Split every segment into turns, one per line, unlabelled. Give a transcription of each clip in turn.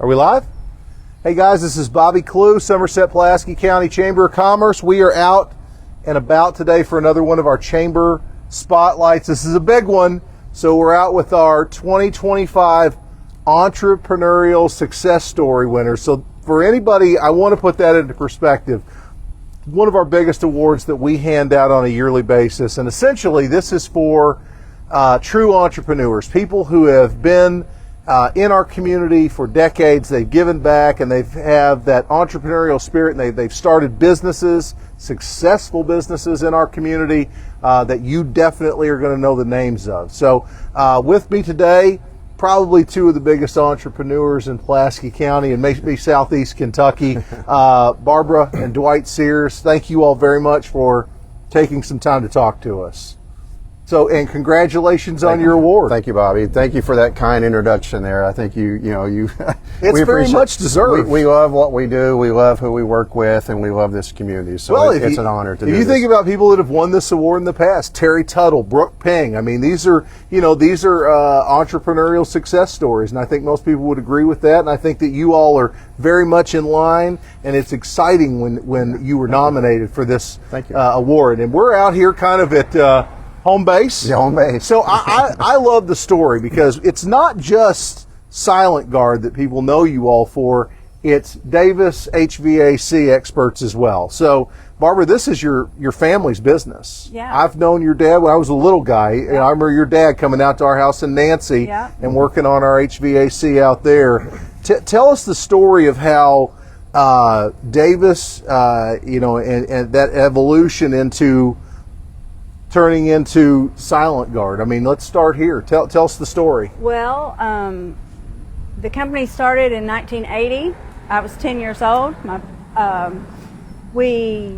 Are we live? Hey guys, this is Bobby Clue, Somerset-Pulaski County Chamber of Commerce. We are out and about today for another one of our chamber spotlights. This is a big one. So we're out with our 2025 Entrepreneurial Success Story winners. So for anybody, I want to put that into perspective. One of our biggest awards that we hand out on a yearly basis. And essentially this is for true entrepreneurs, people who have been in our community for decades. They've given back and they have that entrepreneurial spirit, and they've started businesses, successful businesses in our community that you definitely are going to know the names of. So with me today, probably two of the biggest entrepreneurs in Pulaski County and maybe Southeast Kentucky, Barbara and Dwight Sears. Thank you all very much for taking some time to talk to us. So, and congratulations on your award.
Thank you, Bobby. Thank you for that kind introduction there. I think you
it's very much deserved.
We love what we do. We love who we work with, and we love this community. So it's an honor to do this.
If you think about people that have won this award in the past, Terry Tuttle, Brooke Ping. I mean, these are entrepreneurial success stories, and I think most people would agree with that. And I think that you all are very much in line, and it's exciting when you were nominated for this award. And we're out here kind of at home base.
Yeah, home base.
So I love the story because it's not just Silent Guard that people know you all for. It's Davis HVAC experts as well. So Barbara, this is your family's business.
Yeah.
I've known your dad when I was a little guy. Yeah. And I remember your dad coming out to our house in Nancy and working on our HVAC out there. Tell us the story of how Davis, and that evolution into turning into Silent Guard. I mean, let's start here. Tell us the story.
Well, the company started in 1980. I was 10 years old. We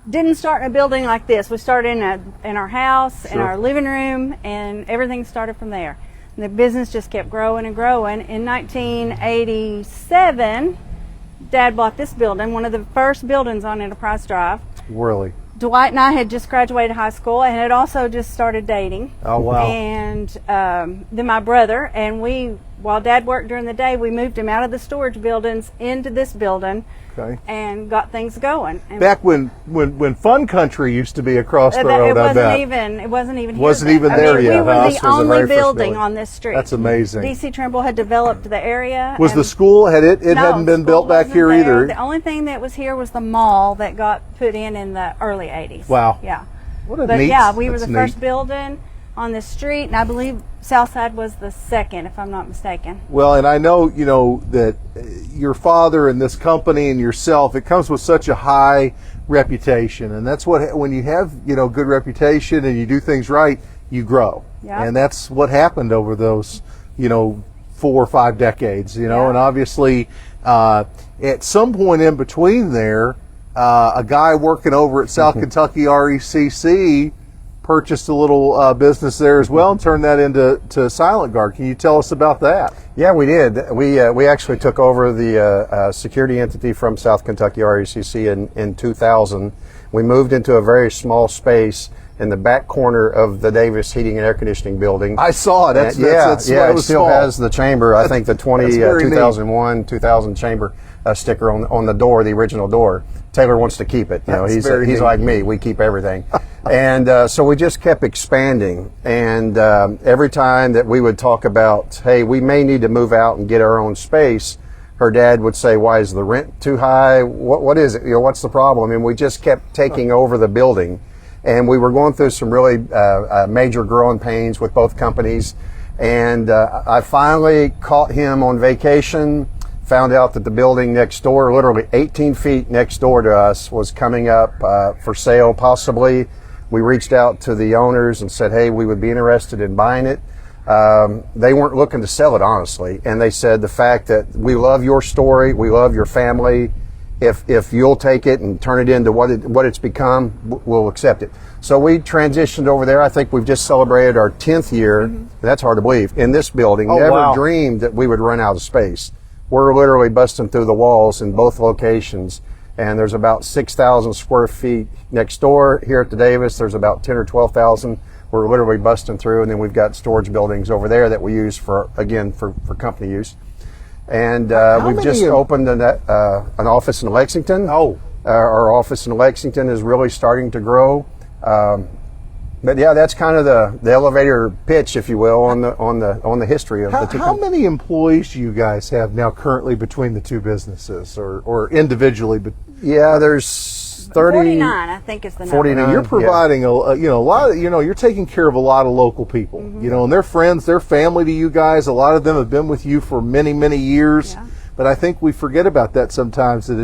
didn't start in a building like this. We started in our house, in our living room, and everything started from there. And the business just kept growing and growing. In 1987, Dad bought this building, one of the first buildings on Enterprise Drive.
Really?
Dwight and I had just graduated high school and had also just started dating.
Oh, wow.
And then my brother, and while Dad worked during the day, we moved him out of the storage buildings into this building and got things going. And
back when Fun Country used to be across the road,
it wasn't even
there yet.
We were the only building on this street.
That's amazing.
DC Trimble had developed the area.
Was the school, hadn't been built back here either?
The only thing that was here was the mall that got put in the early 80s.
Wow.
Yeah.
We were
the first building on this street, and I believe Southside was the second, if I'm not mistaken.
Well, and I know, that your father and this company and yourself, it comes with such a high reputation. And that's when you have, good reputation and you do things right, you grow. Yeah. And that's what happened over those, 4 or 5 decades, and obviously at some point in between there, a guy working over at South Kentucky RECC purchased a little business there as well and turned that into Silent Guard. Can you tell us about that?
Yeah, we did. We actually took over the security entity from South Kentucky RECC in 2000. We moved into a very small space in the back corner of the Davis Heating and Air Conditioning building.
I saw it. It
still
small.
Has the chamber. I think the 2001, 2000 chamber sticker on the door, the original door. Taylor wants to keep it. He's like me. We keep everything. And so we just kept expanding. And every time that we would talk about, hey, we may need to move out and get our own space, her dad would say, why is the rent too high? What is it? What's the problem? And we just kept taking over the building. And we were going through some really major growing pains with both companies. And I finally caught him on vacation, found out that the building next door, literally 18 feet next door to us, was coming up for sale possibly. We reached out to the owners and said, hey, we would be interested in buying it. They weren't looking to sell it, honestly. And they said the fact that we love your story, we love your family, if you'll take it and turn it into what it's become, we'll accept it. So we transitioned over there. I think we've just celebrated our 10th year. That's hard to believe. In this building, never dreamed that we would run out of space. We're literally busting through the walls in both locations. And there's about 6,000 square feet next door. Here at the Davis, there's about 10 or 12,000. We're literally busting through. And then we've got storage buildings over there that we use for company use. And we've just opened an office in Lexington. Our office in Lexington is really starting to grow. But yeah, that's kind of the elevator pitch, if you will, on the history of the two.
How many employees do you guys have now currently between the two businesses, or individually? But
yeah, there's
49, I think is the number.
49.
you're providing a lot of, you're taking care of a lot of local people, and they're friends, they're family to you guys. A lot of them have been with you for many, many years.
Yeah.
But I think we forget about that sometimes, that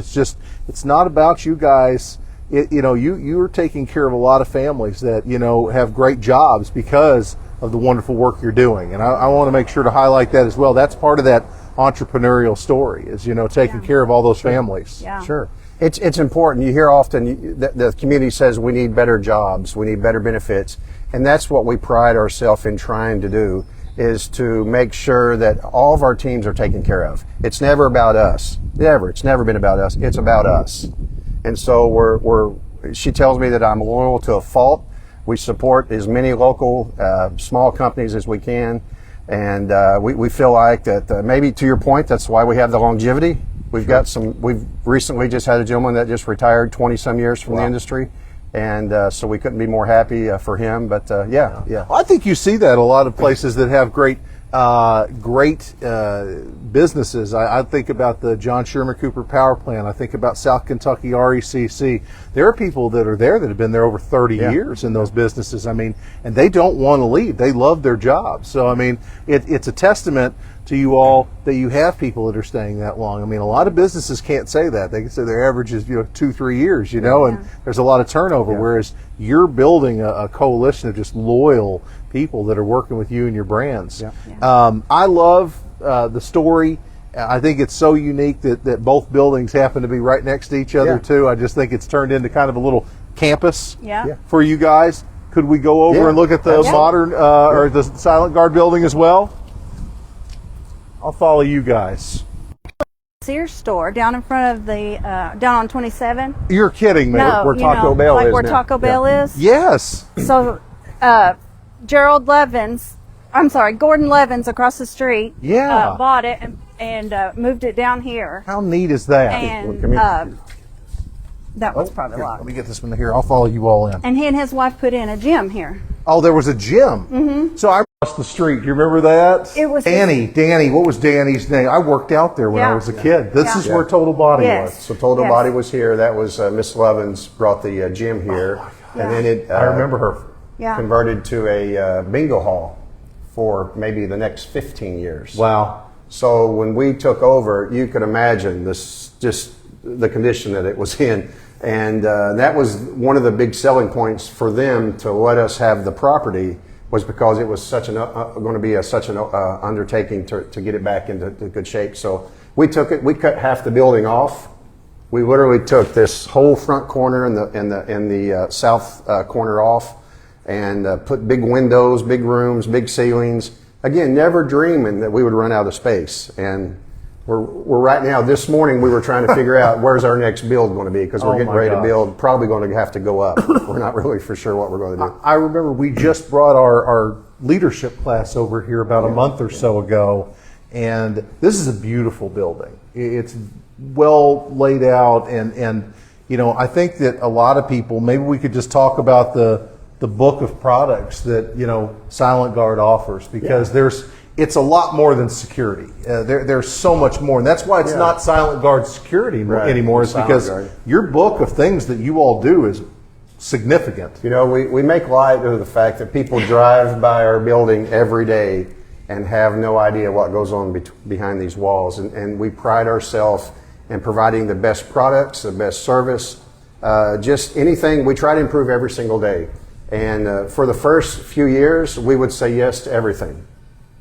it's not about you guys. You're taking care of a lot of families that, have great jobs because of the wonderful work you're doing. And I want to make sure to highlight that as well. That's part of that entrepreneurial story is, taking care of all those families.
Yeah.
Sure. It's important. You hear often the community says we need better jobs, we need better benefits. And that's what we pride ourselves in trying to do, is to make sure that all of our teams are taken care of. It's never about us. Never. It's never been about us. It's about us. And so she tells me that I'm loyal to a fault. We support as many local small companies as we can. And we feel like that maybe to your point, that's why we have the longevity. We've recently just had a gentleman that just retired 20 some years from the industry. And so we couldn't be more happy for him. But yeah.
I think you see that a lot of places that have great businesses. I think about the John Sherman Cooper Power Plant. I think about South Kentucky RECC. There are people that are there that have been there over 30 years in those businesses. And they don't want to leave. They love their jobs. So, it's a testament to you all that you have people that are staying that long. A lot of businesses can't say that. They can say their average is 2-3 years, and there's a lot of turnover, whereas you're building a coalition of just loyal people that are working with you and your brands. I love the story. I think it's so unique that both buildings happen to be right next to each other too. I just think it's turned into kind of a little campus for you guys. Could we go over and look at the modern or the Silent Guard building as well? I'll follow you guys.
Sears store down in front of the down on 27.
You're kidding me.
No,
where Taco Bell is
where
now.
Taco Bell is.
Yes.
So Gordon Levins across the street bought it and moved it down here.
How neat is that?
And that was probably locked.
Let me get this one here. I'll follow you all in.
And he and his wife put in a gym here.
Oh, there was a gym. Mm-hmm. So I crossed the street. Do you remember that?
It was
Danny. What was Danny's name? I worked out there when I was a kid. This is where Total Body was.
So Total Body was here. That was Miss Levins brought the gym here, and then it.
I remember her.
Converted to a bingo hall for maybe the next 15 years.
Wow.
So when we took over, you could imagine just the condition that it was in. And that was one of the big selling points for them to let us have the property, was because it was such going to be such an undertaking to get it back into good shape. So we cut half the building off. We literally took this whole front corner in the south corner off, and put big windows, big rooms, big ceilings. Again, never dreaming that we would run out of space. And we're right now, this morning we were trying to figure out where's our next build going to be, because we're getting ready to build, probably going to have to go up. We're not really for sure what we're going to do.
I remember we just brought our leadership class over here about a month or so ago, and this is a beautiful building. It's well laid out, and I think that a lot of people, maybe we could just talk about the book of products that Silent Guard offers, because it's a lot more than security. There's so much more, and that's why it's not Silent Guard security anymore. It's because your book of things that you all do is significant.
We make light of the fact that people drive by our building every day and have no idea what goes on behind these walls, and we pride ourselves in providing the best products, the best service, just anything. We try to improve every single day. And for the first few years, we would say yes to everything.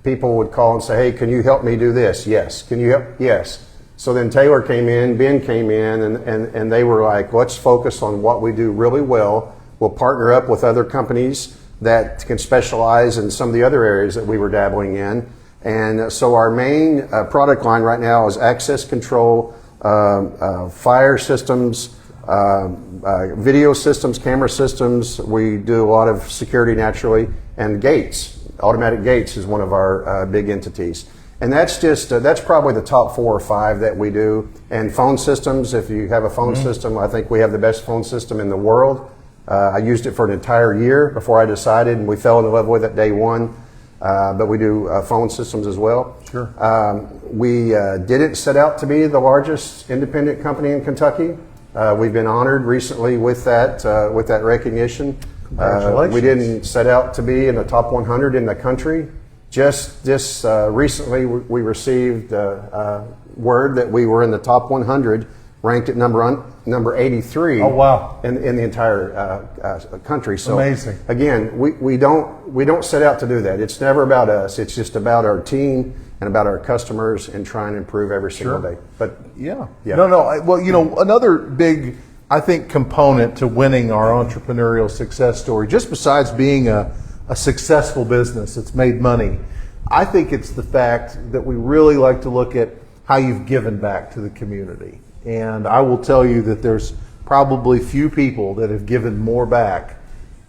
People would call and say, hey, can you help me do this? Yes. Can you help? Yes. So then Taylor came in, Ben came in, and they were like, let's focus on what we do really well. We'll partner up with other companies that can specialize in some of the other areas that we were dabbling in. And so our main product line right now is access control, fire systems, video systems, camera systems. We do a lot of security naturally, and gates. Automatic gates is one of our big entities. And that's just, that's probably the top 4 or 5 that we do. And phone systems, if you have a phone system, I think we have the best phone system in the world. I used it for an entire year before I decided, and we fell in love with it day one. But we do phone systems as well.
Sure.
We didn't set out to be the largest independent company in Kentucky. We've been honored recently with that recognition.
Congratulations.
We didn't set out to be in the top 100 in the country. Just this recently, we received word that we were in the top 100, ranked at number 83.
Oh, wow.
In the entire country. So
amazing.
Again, we don't set out to do that. It's never about us. It's just about our team and about our customers and trying to improve every single day. But
yeah. Well, you know, another big, I think, component to winning our entrepreneurial success story, just besides being a successful business that's made money, I think it's the fact that we really like to look at how you've given back to the community. And I will tell you that there's probably few people that have given more back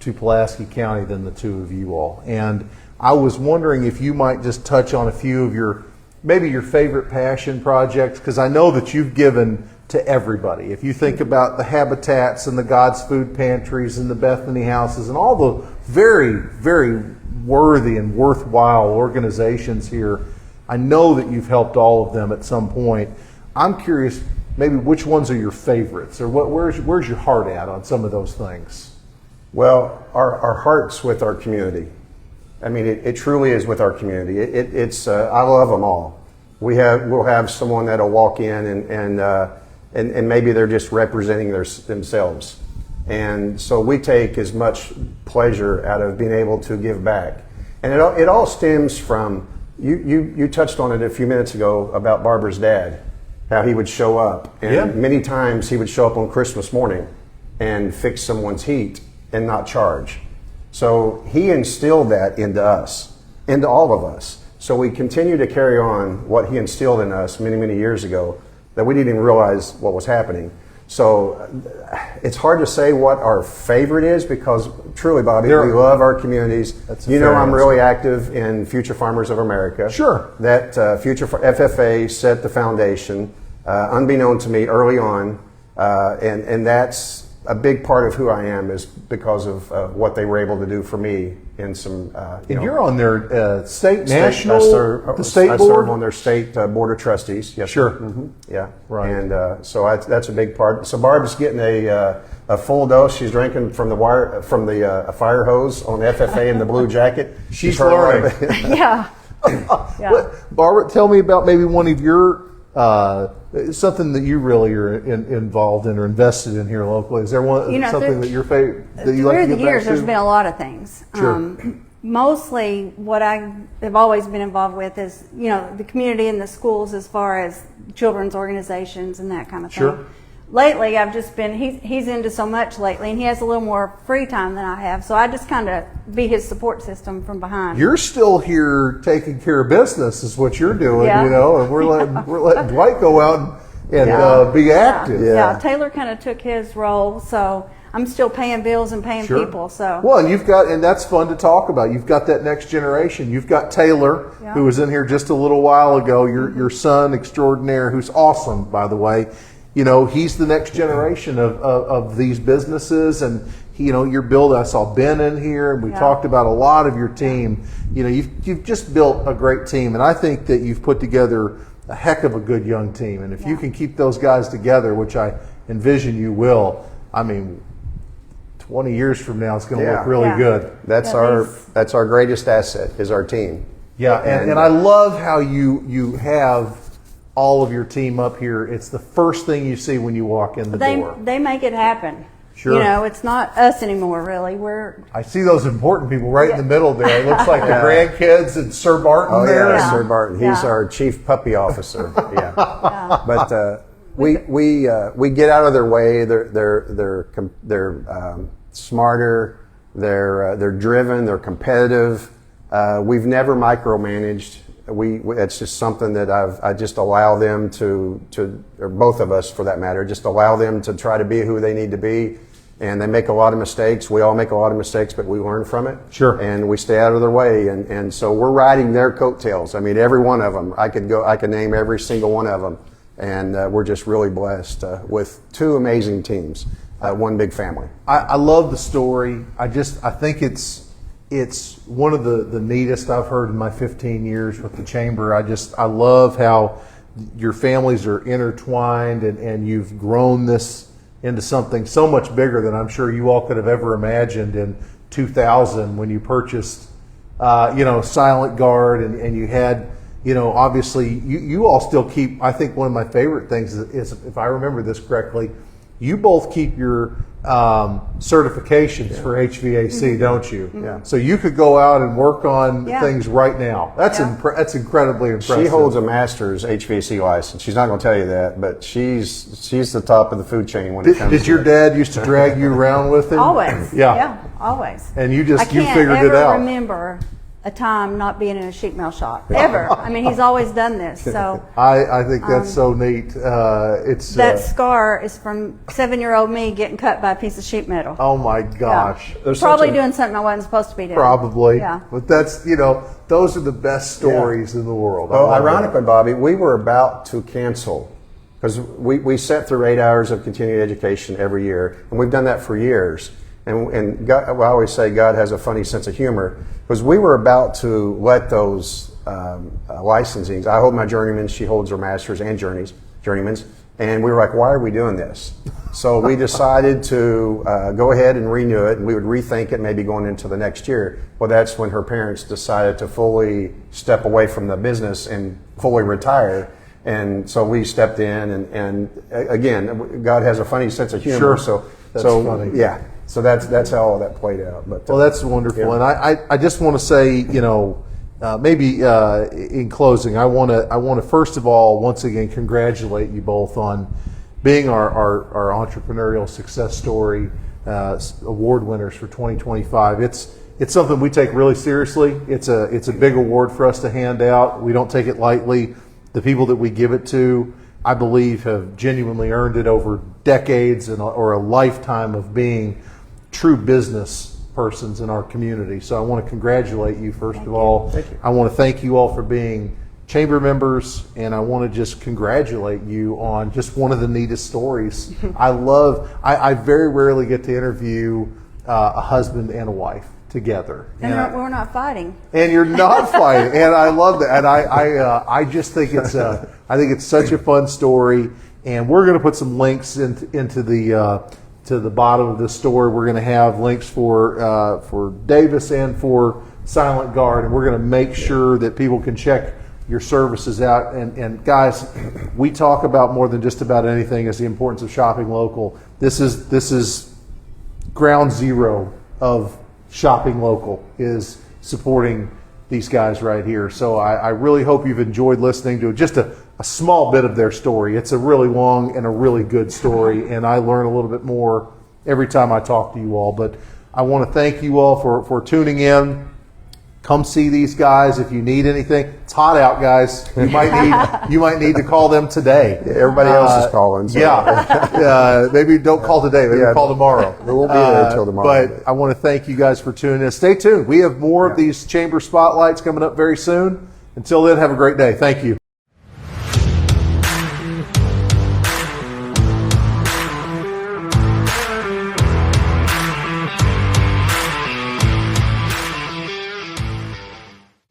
to Pulaski County than the two of you all. And I was wondering if you might just touch on a few of maybe your favorite passion projects, because I know that you've given to everybody. If you think about the Habitats and the God's Food Pantries and the Bethany Houses and all the very, very worthy and worthwhile organizations here, I know that you've helped all of them at some point. I'm curious, maybe which ones are your favorites, or where's your heart at on some of those things?
Well, our heart's with our community. I mean, it truly is with our community. It's I love them all. We'll have someone that'll walk in and maybe they're just representing themselves. And so we take as much pleasure out of being able to give back. And it all stems from, you touched on it a few minutes ago about Barbara's dad, how he would show up. And many times he would show up on Christmas morning and fix someone's heat and not charge. So he instilled that into us, into all of us. So we continue to carry on what he instilled in us many, many years ago that we didn't even realize what was happening. So it's hard to say what our favorite is, because truly, Bobby, we love our communities. You know, I'm really active in Future Farmers of America.
Sure.
That Future FFA set the foundation, unbeknown to me early on, and that's a big part of who I am, is because of what they were able to do for me in some.
You're on their national,
I
state board?
serve on their state board of trustees. Yes,
sure.
Mm-hmm. Yeah,
right.
And so that's a big part. So Barb's getting a full dose. She's drinking from the fire hose on FFA in the blue jacket.
She's learning.
Yeah. Yeah.
Barbara, tell me about maybe one of your something that you really are involved in or invested in here locally. Is there something that your favorite that you like to give back to?
Through the years, there's been a lot of things.
Sure.
Mostly, what I have always been involved with is, the community and the schools, as far as children's organizations and that kind of thing.
Sure.
Lately, I've just been, he's into so much lately, and he has a little more free time than I have, so I just kind of be his support system from behind.
You're still here taking care of business is what you're doing, and we're letting Dwight go out and be active.
Yeah, Taylor kind of took his role, so I'm still paying bills and paying people. So
well, and that's fun to talk about. You've got that next generation. You've got Taylor, who was in here just a little while ago. Your son extraordinaire, who's awesome, by the way. He's the next generation of these businesses, and your build. I saw Ben in here, and we talked about a lot of your team. You've just built a great team, and I think that you've put together a heck of a good young team. And if you can keep those guys together, which I envision you will, 20 years from now, it's going to look really good.
That's our greatest asset, is our team.
Yeah, and I love how you have all of your team up here. It's the first thing you see when you walk in the door.
They make it happen.
Sure.
It's not us anymore, really.
I see those important people right in the middle there. It looks like the grandkids and Sir Barton there.
Yeah, Sir Barton. He's our chief puppy officer. But we get out of their way. They're smarter. They're driven. They're competitive. We've never micromanaged. It's just something that I just allow them to, or both of us for that matter, just allow them to try to be who they need to be. and they make a lot of mistakes. We all make a lot of mistakes, but we learn from it.
Sure.
And we stay out of their way. And so we're riding their coattails. I mean, every one of them. I could name every single one of them. And we're just really blessed with two amazing teams, one big family.
I love the story. I think it's one of the neatest I've heard in my 15 years with the Chamber. I love how your families are intertwined and you've grown this into something so much bigger than I'm sure you all could have ever imagined in 2000 when you purchased, Silent Guard and you had, obviously you all still keep, I think one of my favorite things is, if I remember this correctly, you both keep your certifications for HVAC, don't you?
Yeah.
So you could go out and work on things right now. That's that's incredibly impressive.
She holds a master's HVAC license. She's not going to tell you that, but she's the top of the food chain when it comes to
Did your dad used to drag you around with him?
Always.
Yeah.
Always.
And you figured it out.
I can't ever remember a time not being in a sheet metal shop ever. I mean, he's always done this. So
I think that's so neat. It's
that scar is from 7-year-old me getting cut by a piece of sheet metal.
Oh my gosh!
Yeah. Probably doing something I wasn't supposed to be doing.
Probably.
Yeah.
But that's those are the best stories in the world.
Well, ironically, Bobby, we were about to cancel because we sat through 8 hours of continuing education every year, and we've done that for years. And God, I always say God has a funny sense of humor, because we were about to let those licensings. I hold my journeyman's, she holds her master's and journeyman's, and we were like, why are we doing this? So we decided to go ahead and renew it, and we would rethink it maybe going into the next year. Well, that's when her parents decided to fully step away from the business and fully retire. And so we stepped in, and again, God has a funny sense of humor.
Sure. That's funny.
Yeah. So that's how all that played out. But
well, that's wonderful. Yeah. And I just want to say, maybe in closing, I want to first of all once again congratulate you both on being our entrepreneurial success story award winners for 2025. It's something we take really seriously. It's a big award for us to hand out. We don't take it lightly. The people that we give it to, I believe, have genuinely earned it over decades or a lifetime of being true business persons in our community. So I want to congratulate you first of all.
Thank you.
I want to thank you all for being Chamber members, and I want to just congratulate you on just one of the neatest stories. I very rarely get to interview a husband and a wife together.
And we're not fighting.
And you're not fighting. And I love that. And I just think it's such a fun story. And we're going to put some links into the to the bottom of the store. We're going to have links for Davis and for Silent Guard, and we're going to make sure that people can check your services out. And guys, we talk about more than just about anything is the importance of shopping local. This is ground zero of shopping local, is supporting these guys right here. So I really hope you've enjoyed listening to just a small bit of their story. It's a really long and a really good story, and I learn a little bit more every time I talk to you all. But I want to thank you all for tuning in. Come see these guys if you need anything. It's hot out, guys. You might need to call them today.
Yeah, everybody else is calling. So.
Yeah. Maybe don't call today. Maybe call tomorrow.
We won't be there until tomorrow.
But I want to thank you guys for tuning in. Stay tuned. We have more of these Chamber Spotlights coming up very soon. Until then, have a great day. Thank you.